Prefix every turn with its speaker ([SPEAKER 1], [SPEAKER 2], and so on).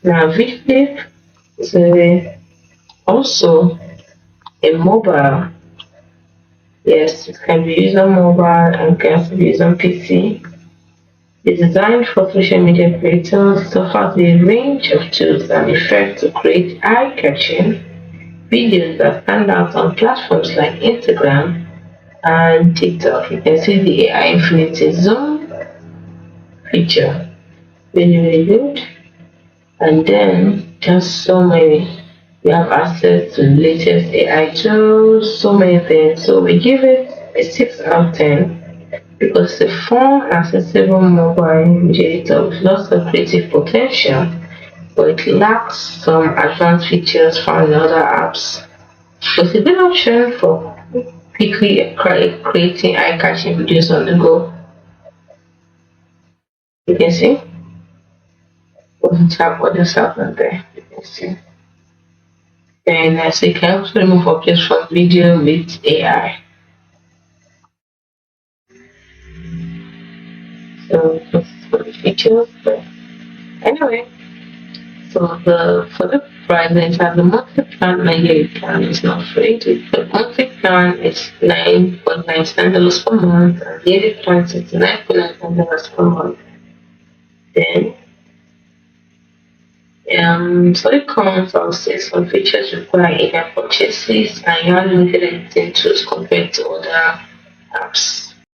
[SPEAKER 1] Now, Videoleap is also a mobile. Yes, it can be used on mobile and can also be used on PC. It's designed for social media creators. It offers a range of tools and effects to create eye-catching videos that stand out on platforms like Instagram and TikTok. You can see the AI Infinity Zoom feature. Really, really good. And then just so many. We have access to the latest AI tools, so many things. So we give it a 6 out of 10 because it's a fun, accessible mobile editor with lots of creative potential, but it lacks some advanced features found in other apps. So it's a good option for quickly creating eye-catching videos on the go. You can see what just happened there. You can see. And so you can also remove objects from video with AI. So just for the features. But anyway, so the for the price range the monthly plan and yearly plan is not free. The monthly plan is $9.99 per month and yearly plan is $69.99 per month. Then for the cons, I would say some features require in-app purchases and you have limited editing tools compared to other apps.